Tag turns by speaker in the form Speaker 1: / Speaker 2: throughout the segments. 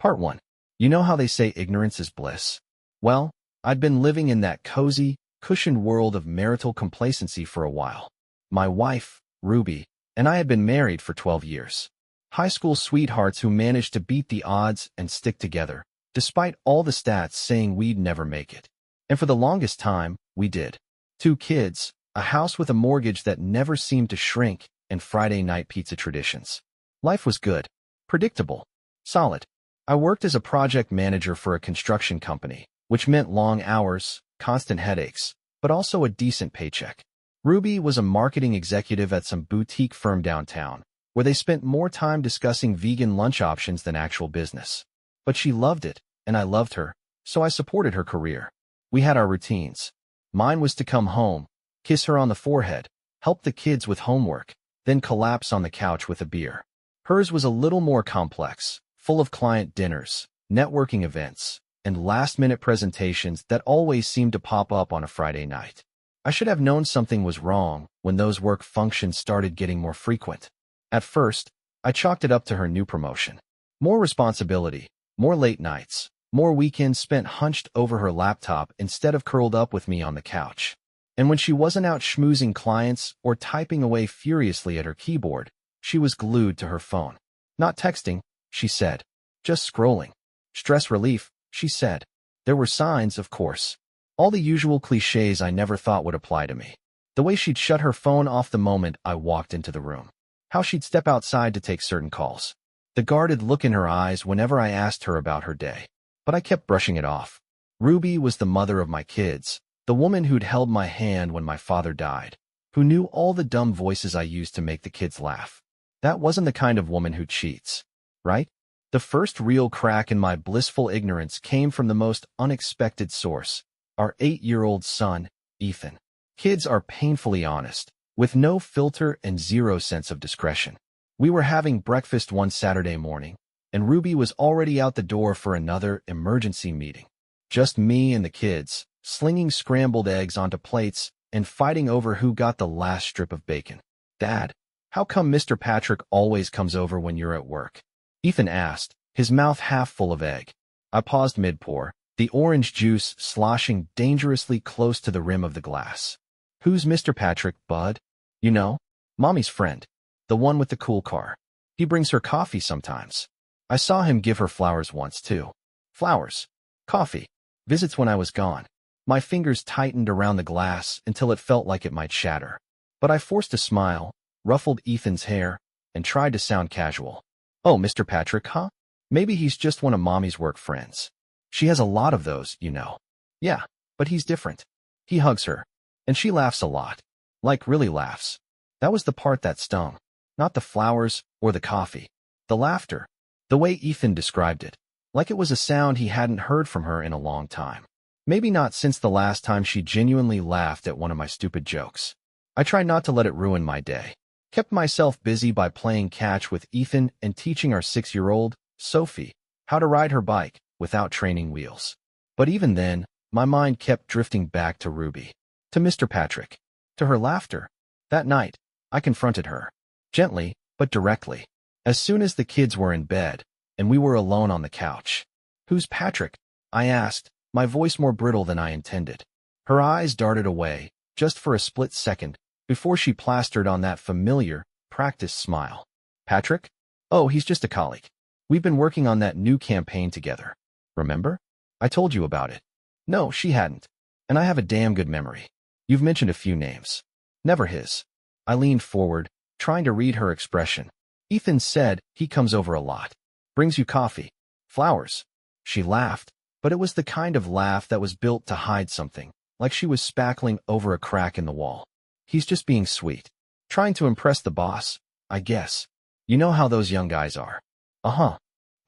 Speaker 1: Part 1. You know how they say ignorance is bliss? Well, I'd been living in that cozy, cushioned world of marital complacency for a while. My wife, Ruby, and I had been married for 12 years. High school sweethearts who managed to beat the odds and stick together, despite all the stats saying we'd never make it. And for the longest time, we did. 2 kids, a house with a mortgage that never seemed to shrink, and Friday night pizza traditions. Life was good, predictable, solid. I worked as a project manager for a construction company, which meant long hours, constant headaches, but also a decent paycheck. Ruby was a marketing executive at some boutique firm downtown, where they spent more time discussing vegan lunch options than actual business. But she loved it, and I loved her, so I supported her career. We had our routines. Mine was to come home, kiss her on the forehead, help the kids with homework, then collapse on the couch with a beer. Hers was a little more complex, full of client dinners, networking events, and last-minute presentations that always seemed to pop up on a Friday night. I should have known something was wrong when those work functions started getting more frequent. At first, I chalked it up to her new promotion. More responsibility, more late nights, more weekends spent hunched over her laptop instead of curled up with me on the couch. And when she wasn't out schmoozing clients or typing away furiously at her keyboard, she was glued to her phone. Not texting, she said. Just scrolling. Stress relief, she said. There were signs, of course. All the usual cliches I never thought would apply to me. The way she'd shut her phone off the moment I walked into the room. How she'd step outside to take certain calls. The guarded look in her eyes whenever I asked her about her day. But I kept brushing it off. Ruby was the mother of my kids, the woman who'd held my hand when my father died, who knew all the dumb voices I used to make the kids laugh. That wasn't the kind of woman who cheats, right? The first real crack in my blissful ignorance came from the most unexpected source, our 8-year-old son, Ethan. Kids are painfully honest, with no filter and zero sense of discretion. We were having breakfast one Saturday morning, and Ruby was already out the door for another emergency meeting. Just me and the kids, slinging scrambled eggs onto plates and fighting over who got the last strip of bacon. "Dad, how come Mr. Patrick always comes over when you're at work?" Ethan asked, his mouth half full of egg. I paused mid-pour, the orange juice sloshing dangerously close to the rim of the glass. "Who's Mr. Patrick, bud?" "You know, Mommy's friend. The one with the cool car. He brings her coffee sometimes. I saw him give her flowers once, too." Flowers. Coffee. Visits when I was gone. My fingers tightened around the glass until it felt like it might shatter. But I forced a smile, ruffled Ethan's hair, and tried to sound casual. "Oh, Mr. Patrick, huh? Maybe he's just one of Mommy's work friends. She has a lot of those, you know." "Yeah, but he's different. He hugs her. And she laughs a lot. Like really laughs." That was the part that stung. Not the flowers or the coffee. The laughter. The way Ethan described it. Like it was a sound he hadn't heard from her in a long time. Maybe not since the last time she genuinely laughed at one of my stupid jokes. I tried not to let it ruin my day. Kept myself busy by playing catch with Ethan and teaching our 6-year-old, Sophie, how to ride her bike without training wheels. But even then, my mind kept drifting back to Ruby. To Mr. Patrick. To her laughter. That night, I confronted her. Gently, but directly. As soon as the kids were in bed, and we were alone on the couch. "Who's Patrick?" I asked, my voice more brittle than I intended. Her eyes darted away, just for a split second, before she plastered on that familiar, practiced smile. "Patrick? Oh, he's just a colleague. We've been working on that new campaign together. Remember? I told you about it." No, she hadn't. And I have a damn good memory. You've mentioned a few names. Never his. I leaned forward, trying to read her expression. "Ethan said he comes over a lot. Brings you coffee. Flowers." She laughed, but it was the kind of laugh that was built to hide something, like she was spackling over a crack in the wall. "He's just being sweet. Trying to impress the boss, I guess. You know how those young guys are." "Uh-huh."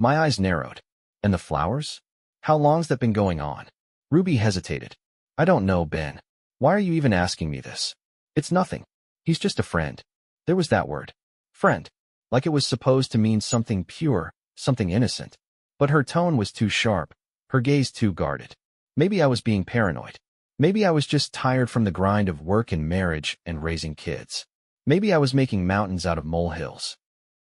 Speaker 1: My eyes narrowed. "And the flowers? How long's that been going on?" Ruby hesitated. "I don't know, Ben. Why are you even asking me this?" "It's nothing. He's just a friend." There was that word. Friend. Like it was supposed to mean something pure, something innocent. But her tone was too sharp, her gaze too guarded. Maybe I was being paranoid. Maybe I was just tired from the grind of work and marriage and raising kids. Maybe I was making mountains out of molehills.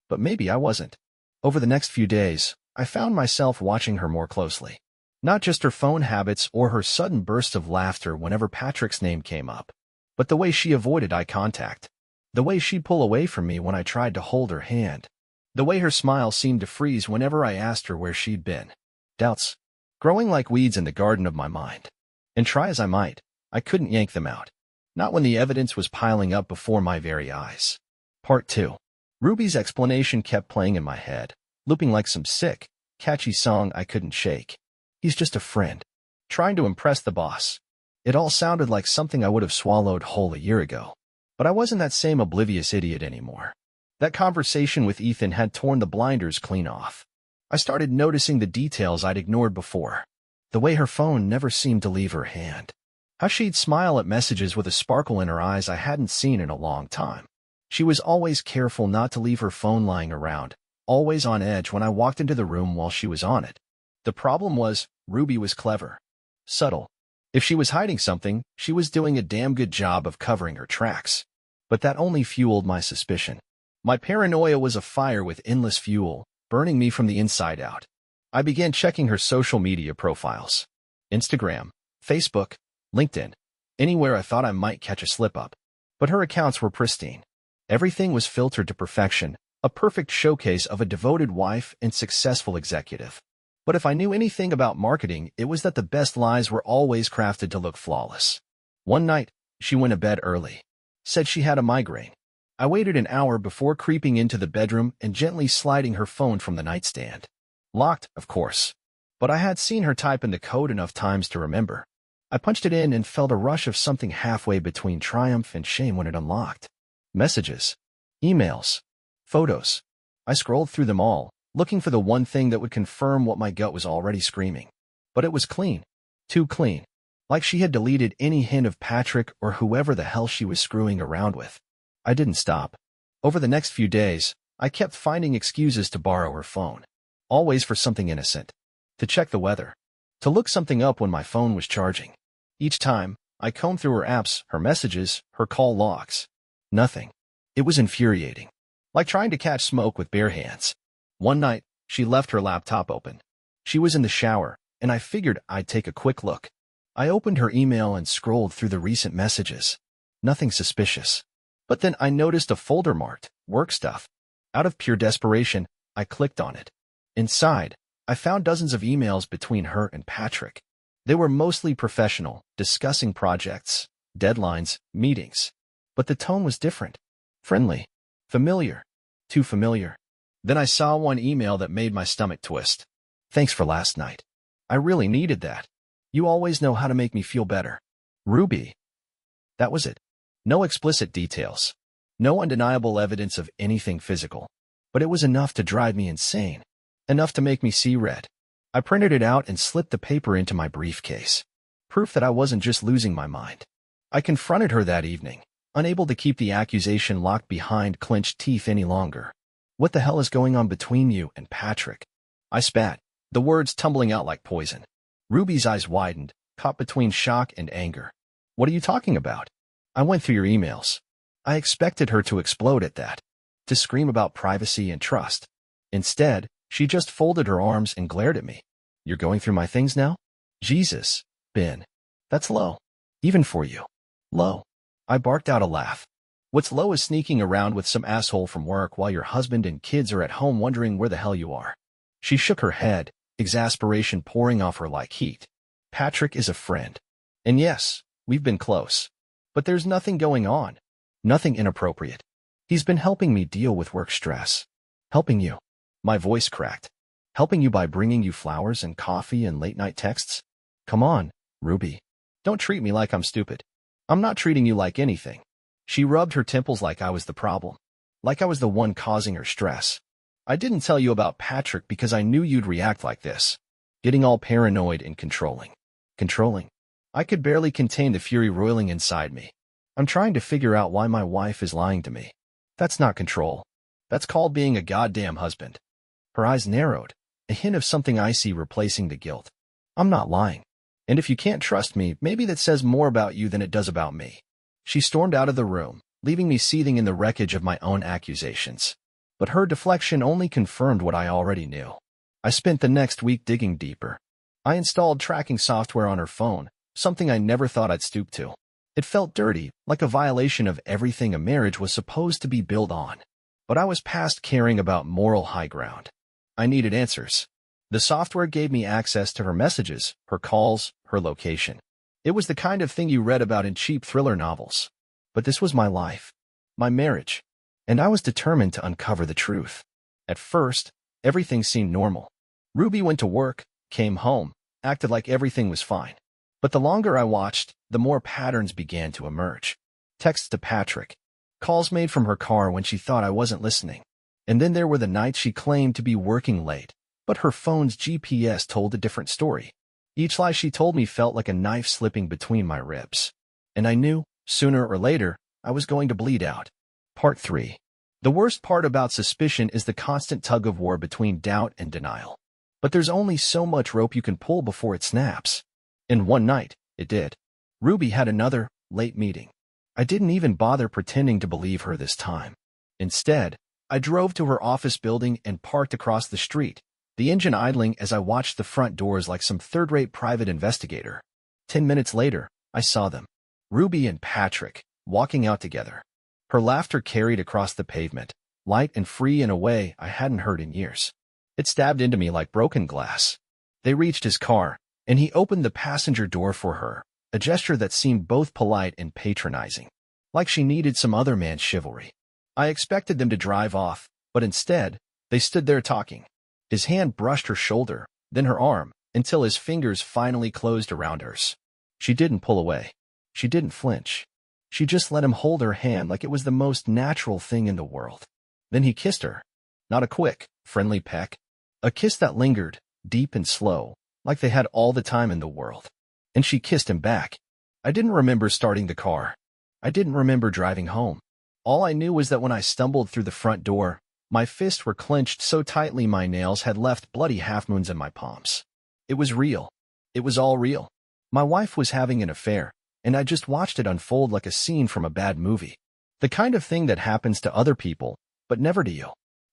Speaker 1: But maybe I wasn't. Over the next few days, I found myself watching her more closely. Not just her phone habits or her sudden burst of laughter whenever Patrick's name came up, but the way she avoided eye contact, the way she'd pull away from me when I tried to hold her hand, the way her smile seemed to freeze whenever I asked her where she'd been. Doubts, growing like weeds in the garden of my mind. And try as I might, I couldn't yank them out. Not when the evidence was piling up before my very eyes. Part 2. Ruby's explanation kept playing in my head, looping like some sick, catchy song I couldn't shake. He's just a friend, trying to impress the boss. It all sounded like something I would have swallowed whole a year ago. But I wasn't that same oblivious idiot anymore. That conversation with Ethan had torn the blinders clean off. I started noticing the details I'd ignored before. The way her phone never seemed to leave her hand. How she'd smile at messages with a sparkle in her eyes I hadn't seen in a long time. She was always careful not to leave her phone lying around, always on edge when I walked into the room while she was on it. The problem was, Ruby was clever. Subtle. If she was hiding something, she was doing a damn good job of covering her tracks. But that only fueled my suspicion. My paranoia was a fire with endless fuel, burning me from the inside out. I began checking her social media profiles. Instagram, Facebook, LinkedIn, anywhere I thought I might catch a slip-up. But her accounts were pristine. Everything was filtered to perfection, a perfect showcase of a devoted wife and successful executive. But if I knew anything about marketing, it was that the best lies were always crafted to look flawless. One night, she went to bed early. Said she had a migraine. I waited an hour before creeping into the bedroom and gently sliding her phone from the nightstand. Locked, of course. But I had seen her type in the code enough times to remember. I punched it in and felt a rush of something halfway between triumph and shame when it unlocked. Messages. Emails. Photos. I scrolled through them all, looking for the one thing that would confirm what my gut was already screaming. But it was clean. Too clean. Like she had deleted any hint of Patrick or whoever the hell she was screwing around with. I didn't stop. Over the next few days, I kept finding excuses to borrow her phone. Always for something innocent. To check the weather. To look something up when my phone was charging. Each time, I combed through her apps, her messages, her call logs. Nothing. It was infuriating. Like trying to catch smoke with bare hands. One night, she left her laptop open. She was in the shower, and I figured I'd take a quick look. I opened her email and scrolled through the recent messages. Nothing suspicious. But then I noticed a folder marked, work stuff. Out of pure desperation, I clicked on it. Inside, I found dozens of emails between her and Patrick. They were mostly professional, discussing projects, deadlines, meetings. But the tone was different. Friendly. Familiar. Too familiar. Then I saw one email that made my stomach twist. Thanks for last night. I really needed that. You always know how to make me feel better. Ruby. That was it. No explicit details. No undeniable evidence of anything physical. But it was enough to drive me insane. Enough to make me see red. I printed it out and slipped the paper into my briefcase. Proof that I wasn't just losing my mind. I confronted her that evening, unable to keep the accusation locked behind clenched teeth any longer. What the hell is going on between you and Patrick? I spat, the words tumbling out like poison. Ruby's eyes widened, caught between shock and anger. What are you talking about? I went through your emails. I expected her to explode at that, to scream about privacy and trust. Instead, she just folded her arms and glared at me. You're going through my things now? Jesus, Ben. That's low. Even for you. Low. I barked out a laugh. What's low is sneaking around with some asshole from work while your husband and kids are at home wondering where the hell you are. She shook her head, exasperation pouring off her like heat. Patrick is a friend. And yes, we've been close. But there's nothing going on. Nothing inappropriate. He's been helping me deal with work stress. Helping you. My voice cracked. Helping you by bringing you flowers and coffee and late-night texts? Come on, Ruby. Don't treat me like I'm stupid. I'm not treating you like anything. She rubbed her temples like I was the problem. Like I was the one causing her stress. I didn't tell you about Patrick because I knew you'd react like this. Getting all paranoid and controlling. Controlling. I could barely contain the fury roiling inside me. I'm trying to figure out why my wife is lying to me. That's not control. That's called being a goddamn husband. Her eyes narrowed, a hint of something icy replacing the guilt. I'm not lying. And if you can't trust me, maybe that says more about you than it does about me. She stormed out of the room, leaving me seething in the wreckage of my own accusations. But her deflection only confirmed what I already knew. I spent the next week digging deeper. I installed tracking software on her phone, something I never thought I'd stoop to. It felt dirty, like a violation of everything a marriage was supposed to be built on. But I was past caring about moral high ground. I needed answers. The software gave me access to her messages, her calls, her location. It was the kind of thing you read about in cheap thriller novels. But this was my life, my marriage, and I was determined to uncover the truth. At first, everything seemed normal. Ruby went to work, came home, acted like everything was fine. But the longer I watched, the more patterns began to emerge. Texts to Patrick, calls made from her car when she thought I wasn't listening. And then there were the nights she claimed to be working late, but her phone's GPS told a different story. Each lie she told me felt like a knife slipping between my ribs. And I knew, sooner or later, I was going to bleed out. Part 3. The worst part about suspicion is the constant tug-of-war between doubt and denial. But there's only so much rope you can pull before it snaps. And one night, it did. Ruby had another, late meeting. I didn't even bother pretending to believe her this time. Instead, I drove to her office building and parked across the street, the engine idling as I watched the front doors like some third-rate private investigator. 10 minutes later, I saw them. Ruby and Patrick, walking out together. Her laughter carried across the pavement, light and free in a way I hadn't heard in years. It stabbed into me like broken glass. They reached his car, and he opened the passenger door for her, a gesture that seemed both polite and patronizing, like she needed some other man's chivalry. I expected them to drive off, but instead, they stood there talking. His hand brushed her shoulder, then her arm, until his fingers finally closed around hers. She didn't pull away. She didn't flinch. She just let him hold her hand like it was the most natural thing in the world. Then he kissed her. Not a quick, friendly peck. A kiss that lingered, deep and slow, like they had all the time in the world. And she kissed him back. I didn't remember starting the car. I didn't remember driving home. All I knew was that when I stumbled through the front door, my fists were clenched so tightly my nails had left bloody half-moons in my palms. It was real. It was all real. My wife was having an affair, and I just watched it unfold like a scene from a bad movie. The kind of thing that happens to other people, but never to you.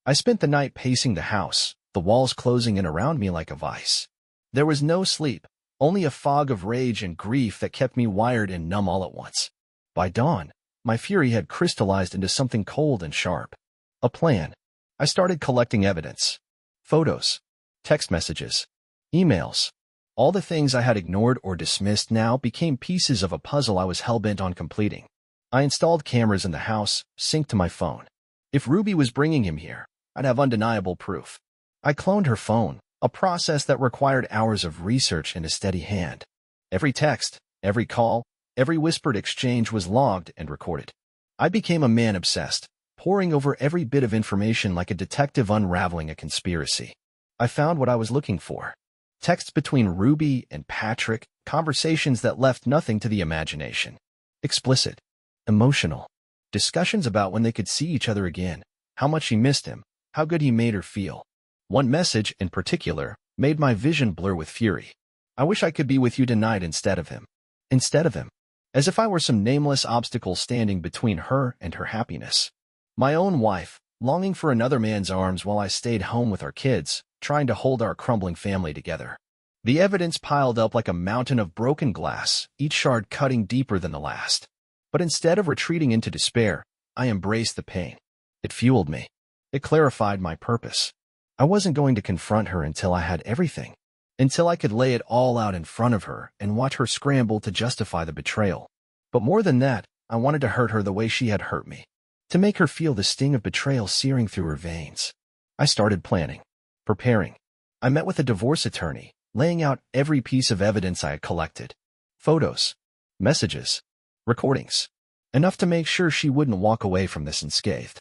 Speaker 1: I spent the night pacing the house, the walls closing in around me like a vice. There was no sleep, only a fog of rage and grief that kept me wired and numb all at once. By dawn, my fury had crystallized into something cold and sharp. A plan. I started collecting evidence. Photos, text messages, emails. All the things I had ignored or dismissed now became pieces of a puzzle I was hell-bent on completing. I installed cameras in the house, synced to my phone. If Ruby was bringing him here, I'd have undeniable proof. I cloned her phone, a process that required hours of research and a steady hand. Every text, every call, every whispered exchange was logged and recorded. I became a man obsessed, poring over every bit of information like a detective unraveling a conspiracy. I found what I was looking for. Texts between Ruby and Patrick, conversations that left nothing to the imagination. Explicit. Emotional. Discussions about when they could see each other again, how much she missed him, how good he made her feel. One message, in particular, made my vision blur with fury. I wish I could be with you tonight instead of him. Instead of him. As if I were some nameless obstacle standing between her and her happiness. My own wife, longing for another man's arms while I stayed home with our kids, trying to hold our crumbling family together. The evidence piled up like a mountain of broken glass, each shard cutting deeper than the last. But instead of retreating into despair, I embraced the pain. It fueled me. It clarified my purpose. I wasn't going to confront her until I had everything. Until I could lay it all out in front of her and watch her scramble to justify the betrayal. But more than that, I wanted to hurt her the way she had hurt me. To make her feel the sting of betrayal searing through her veins. I started planning. Preparing. I met with a divorce attorney, laying out every piece of evidence I had collected. Photos. Messages. Recordings. Enough to make sure she wouldn't walk away from this unscathed.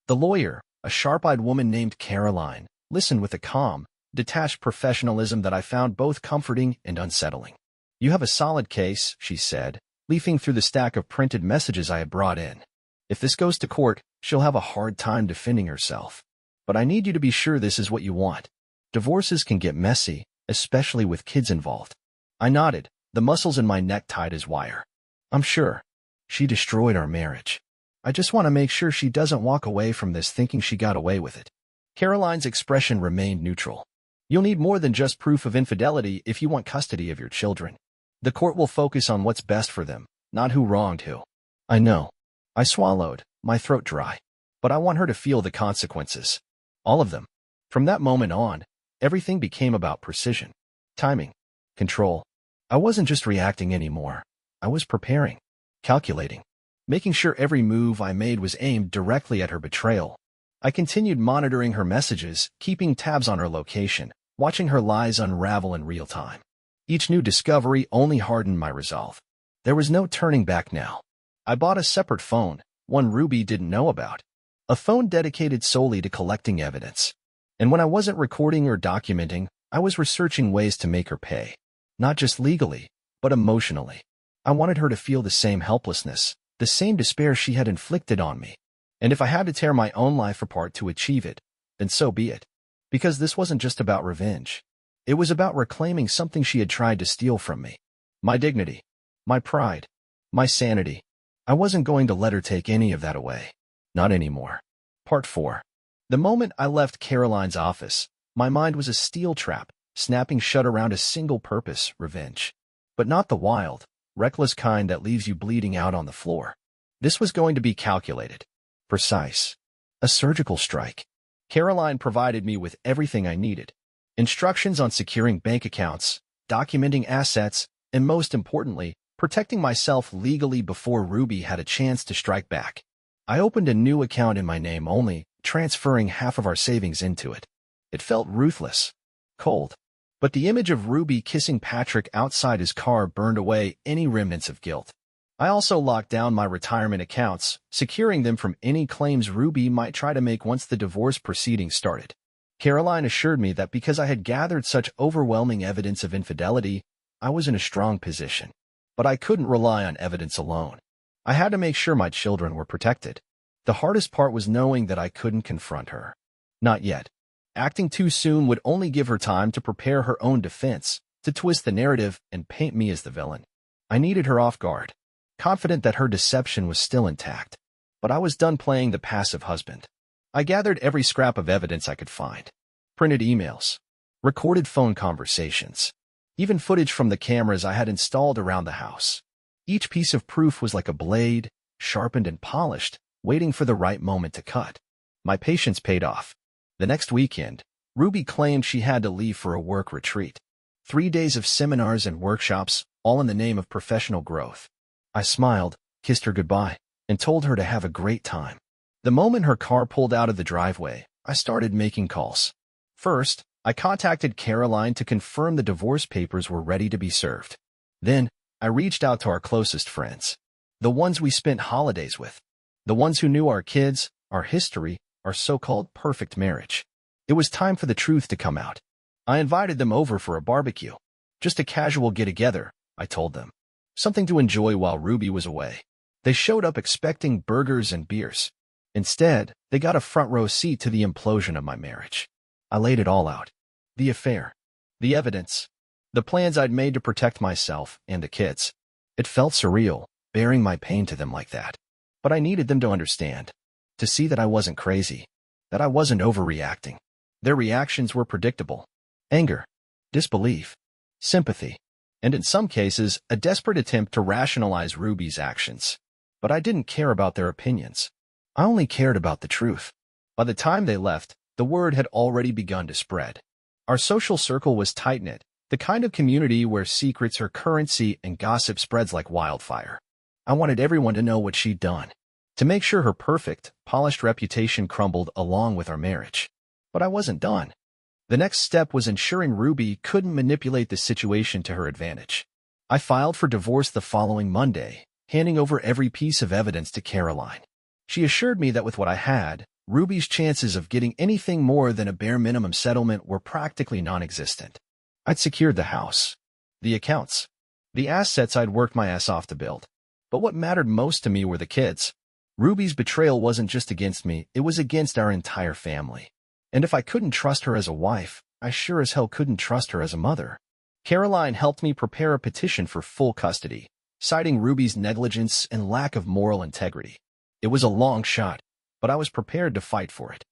Speaker 1: The lawyer, a sharp-eyed woman named Caroline, listened with a calm, detached professionalism that I found both comforting and unsettling. You have a solid case, she said, leafing through the stack of printed messages I had brought in. If this goes to court, she'll have a hard time defending herself. But I need you to be sure this is what you want. Divorces can get messy, especially with kids involved. I nodded, the muscles in my neck tight as wire. I'm sure. She destroyed our marriage. I just want to make sure she doesn't walk away from this thinking she got away with it. Caroline's expression remained neutral. You'll need more than just proof of infidelity if you want custody of your children. The court will focus on what's best for them, not who wronged who. I know. I swallowed, my throat dry. But I want her to feel the consequences. All of them. From that moment on, everything became about precision, timing, control. I wasn't just reacting anymore. I was preparing, calculating, making sure every move I made was aimed directly at her betrayal. I continued monitoring her messages, keeping tabs on her location, watching her lies unravel in real time. Each new discovery only hardened my resolve. There was no turning back now. I bought a separate phone, one Ruby didn't know about. A phone dedicated solely to collecting evidence. And when I wasn't recording or documenting, I was researching ways to make her pay. Not just legally, but emotionally. I wanted her to feel the same helplessness, the same despair she had inflicted on me. And if I had to tear my own life apart to achieve it, then so be it. Because this wasn't just about revenge. It was about reclaiming something she had tried to steal from me. My dignity, my pride, my sanity. I wasn't going to let her take any of that away. Not anymore. Part 4. The moment I left Caroline's office, my mind was a steel trap, snapping shut around a single purpose, revenge. But not the wild, reckless kind that leaves you bleeding out on the floor. This was going to be calculated. Precise. A surgical strike. Caroline provided me with everything I needed. Instructions on securing bank accounts, documenting assets, and most importantly, protecting myself legally before Ruby had a chance to strike back. I opened a new account in my name only, transferring half of our savings into it. It felt ruthless, cold. But the image of Ruby kissing Patrick outside his car burned away any remnants of guilt. I also locked down my retirement accounts, securing them from any claims Ruby might try to make once the divorce proceedings started. Caroline assured me that because I had gathered such overwhelming evidence of infidelity, I was in a strong position. But I couldn't rely on evidence alone. I had to make sure my children were protected. The hardest part was knowing that I couldn't confront her. Not yet. Acting too soon would only give her time to prepare her own defense, to twist the narrative and paint me as the villain. I needed her off guard, confident that her deception was still intact. But I was done playing the passive husband. I gathered every scrap of evidence I could find. Printed emails, recorded phone conversations, even footage from the cameras I had installed around the house. Each piece of proof was like a blade, sharpened and polished, waiting for the right moment to cut. My patience paid off. The next weekend, Ruby claimed she had to leave for a work retreat. 3 days of seminars and workshops, all in the name of professional growth. I smiled, kissed her goodbye, and told her to have a great time. The moment her car pulled out of the driveway, I started making calls. First, I contacted Caroline to confirm the divorce papers were ready to be served. Then, I reached out to our closest friends. The ones we spent holidays with. The ones who knew our kids, our history, our so-called perfect marriage. It was time for the truth to come out. I invited them over for a barbecue. Just a casual get-together, I told them. Something to enjoy while Ruby was away. They showed up expecting burgers and beers. Instead, they got a front-row seat to the implosion of my marriage. I laid it all out. The affair. The evidence. The plans I'd made to protect myself and the kids. It felt surreal, bearing my pain to them like that. But I needed them to understand. To see that I wasn't crazy. That I wasn't overreacting. Their reactions were predictable. Anger. Disbelief. Sympathy. And in some cases, a desperate attempt to rationalize Ruby's actions. But I didn't care about their opinions. I only cared about the truth. By the time they left, the word had already begun to spread. Our social circle was tight-knit, the kind of community where secrets are currency and gossip spreads like wildfire. I wanted everyone to know what she'd done, to make sure her perfect, polished reputation crumbled along with our marriage. But I wasn't done. The next step was ensuring Ruby couldn't manipulate the situation to her advantage. I filed for divorce the following Monday, handing over every piece of evidence to Caroline. She assured me that with what I had, Ruby's chances of getting anything more than a bare minimum settlement were practically non-existent. I'd secured the house, the accounts, the assets I'd worked my ass off to build. But what mattered most to me were the kids. Ruby's betrayal wasn't just against me, it was against our entire family. And if I couldn't trust her as a wife, I sure as hell couldn't trust her as a mother. Caroline helped me prepare a petition for full custody, citing Ruby's negligence and lack of moral integrity. It was a long shot, but I was prepared to fight for it.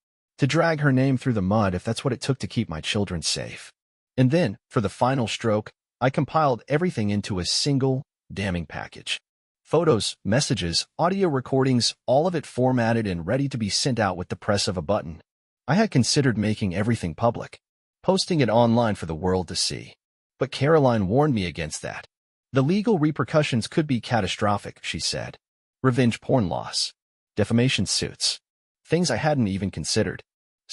Speaker 1: To drag her name through the mud if that's what it took to keep my children safe. And then, for the final stroke, I compiled everything into a single, damning package. Photos, messages, audio recordings, all of it formatted and ready to be sent out with the press of a button. I had considered making everything public, posting it online for the world to see. But Caroline warned me against that. The legal repercussions could be catastrophic, she said. Revenge porn laws, defamation suits, things I hadn't even considered.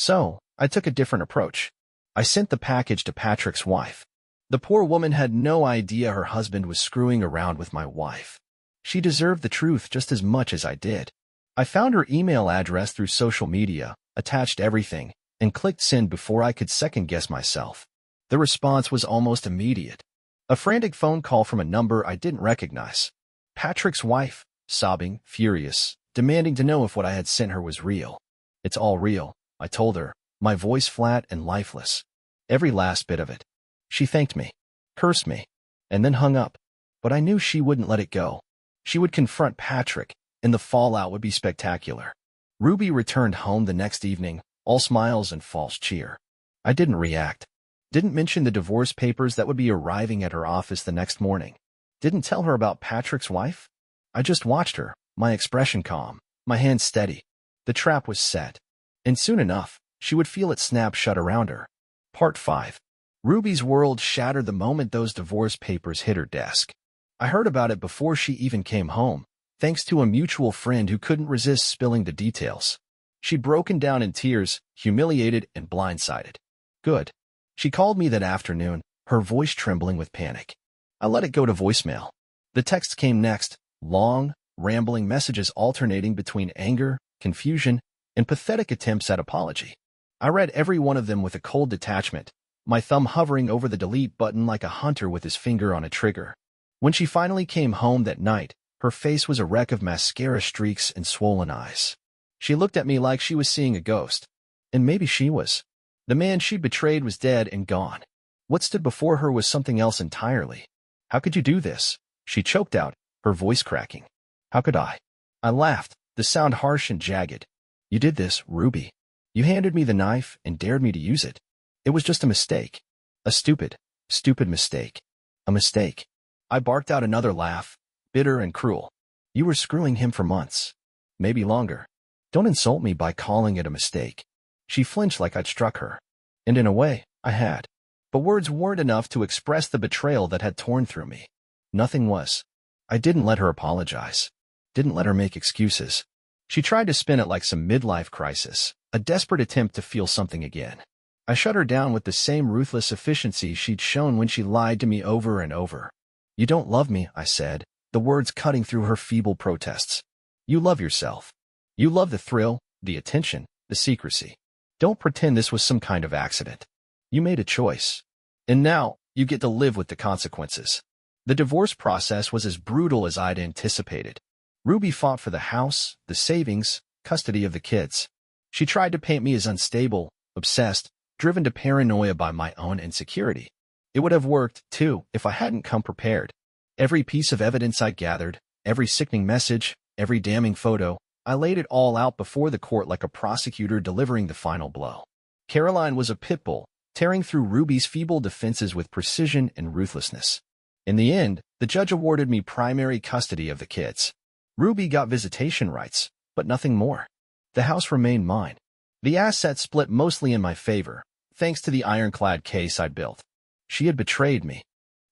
Speaker 1: So, I took a different approach. I sent the package to Patrick's wife. The poor woman had no idea her husband was screwing around with my wife. She deserved the truth just as much as I did. I found her email address through social media, attached everything, and clicked send before I could second-guess myself. The response was almost immediate. A frantic phone call from a number I didn't recognize. Patrick's wife, sobbing, furious, demanding to know if what I had sent her was real. It's all real, I told her, my voice flat and lifeless. Every last bit of it. She thanked me, cursed me, and then hung up. But I knew she wouldn't let it go. She would confront Patrick, and the fallout would be spectacular. Ruby returned home the next evening, all smiles and false cheer. I didn't react. Didn't mention the divorce papers that would be arriving at her office the next morning. Didn't tell her about Patrick's wife. I just watched her, my expression calm, my hands steady. The trap was set. And soon enough, she would feel it snap shut around her. Part 5. Ruby's world shattered the moment those divorce papers hit her desk. I heard about it before she even came home, thanks to a mutual friend who couldn't resist spilling the details. She'd broken down in tears, humiliated and blindsided. Good. She called me that afternoon, her voice trembling with panic. I let it go to voicemail. The text came next, long, rambling messages alternating between anger, confusion, and pathetic attempts at apology. I read every one of them with a cold detachment, my thumb hovering over the delete button like a hunter with his finger on a trigger. When she finally came home that night, her face was a wreck of mascara streaks and swollen eyes. She looked at me like she was seeing a ghost. And maybe she was. The man she'd betrayed was dead and gone. What stood before her was something else entirely. How could you do this? She choked out, her voice cracking. How could I? I laughed, the sound harsh and jagged. You did this, Ruby. You handed me the knife and dared me to use it. It was just a mistake. A stupid, stupid mistake. A mistake. I barked out another laugh, bitter and cruel. You were screwing him for months. Maybe longer. Don't insult me by calling it a mistake. She flinched like I'd struck her. And in a way, I had. But words weren't enough to express the betrayal that had torn through me. Nothing was. I didn't let her apologize. Didn't let her make excuses. She tried to spin it like some midlife crisis, a desperate attempt to feel something again. I shut her down with the same ruthless efficiency she'd shown when she lied to me over and over. You don't love me, I said, the words cutting through her feeble protests. You love yourself. You love the thrill, the attention, the secrecy. Don't pretend this was some kind of accident. You made a choice. And now, you get to live with the consequences. The divorce process was as brutal as I'd anticipated. Ruby fought for the house, the savings, custody of the kids. She tried to paint me as unstable, obsessed, driven to paranoia by my own insecurity. It would have worked, too, if I hadn't come prepared. Every piece of evidence I gathered, every sickening message, every damning photo, I laid it all out before the court like a prosecutor delivering the final blow. Caroline was a pit bull, tearing through Ruby's feeble defenses with precision and ruthlessness. In the end, the judge awarded me primary custody of the kids. Ruby got visitation rights, but nothing more. The house remained mine. The assets split mostly in my favor, thanks to the ironclad case I'd built. She had betrayed me.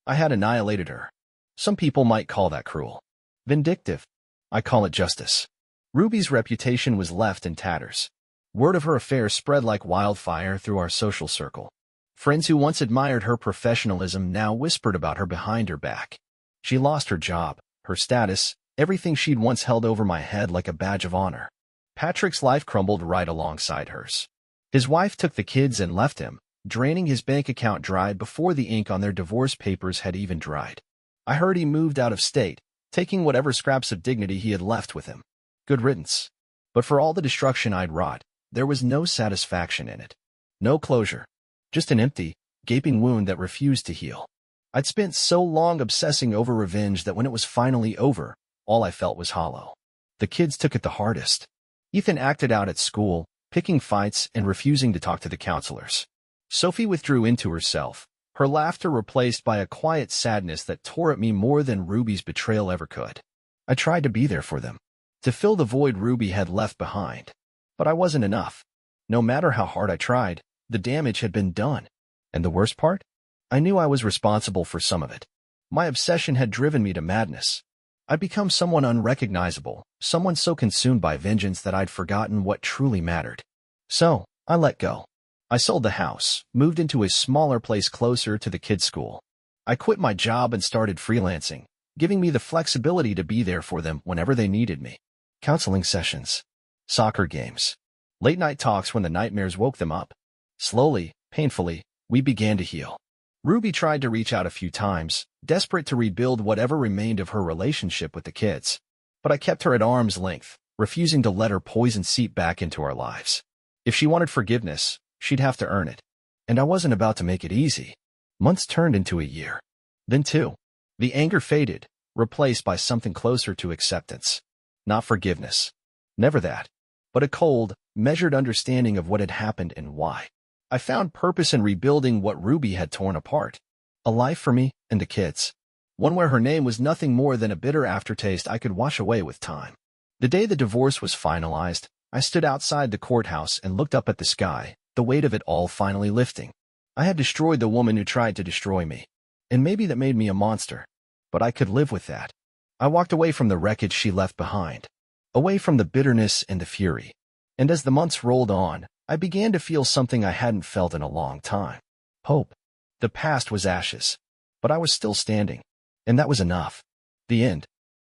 Speaker 1: I had annihilated her. Some people might call that cruel. Vindictive. I call it justice. Ruby's reputation was left in tatters. Word of her affair spread like wildfire through our social circle. Friends who once admired her professionalism now whispered about her behind her back. She lost her job, her status, everything she'd once held over my head like a badge of honor. Patrick's life crumbled right alongside hers. His wife took the kids and left him, draining his bank account dry before the ink on their divorce papers had even dried. I heard he moved out of state, taking whatever scraps of dignity he had left with him. Good riddance. But for all the destruction I'd wrought, there was no satisfaction in it. No closure. Just an empty, gaping wound that refused to heal. I'd spent so long obsessing over revenge that when it was finally over, all I felt was hollow. The kids took it the hardest. Ethan acted out at school, picking fights and refusing to talk to the counselors. Sophie withdrew into herself, her laughter replaced by a quiet sadness that tore at me more than Ruby's betrayal ever could. I tried to be there for them, to fill the void Ruby had left behind. But I wasn't enough. No matter how hard I tried, the damage had been done. And the worst part? I knew I was responsible for some of it. My obsession had driven me to madness. I'd become someone unrecognizable, someone so consumed by vengeance that I'd forgotten what truly mattered. So, I let go. I sold the house, moved into a smaller place closer to the kids' school. I quit my job and started freelancing, giving me the flexibility to be there for them whenever they needed me. Counseling sessions, soccer games, late-night talks when the nightmares woke them up. Slowly, painfully, we began to heal. Ruby tried to reach out a few times, desperate to rebuild whatever remained of her relationship with the kids. But I kept her at arm's length, refusing to let her poison seep back into our lives. If she wanted forgiveness, she'd have to earn it. And I wasn't about to make it easy. Months turned into a year. Then 2. The anger faded, replaced by something closer to acceptance. Not forgiveness. Never that. But a cold, measured understanding of what had happened and why. I found purpose in rebuilding what Ruby had torn apart. A life for me and the kids. One where her name was nothing more than a bitter aftertaste I could wash away with time. The day the divorce was finalized, I stood outside the courthouse and looked up at the sky, the weight of it all finally lifting. I had destroyed the woman who tried to destroy me. And maybe that made me a monster. But I could live with that. I walked away from the wreckage she left behind. Away from the bitterness and the fury. And as the months rolled on, I began to feel something I hadn't felt in a long time. Hope. The past was ashes. But I was still standing. And that was enough. The end.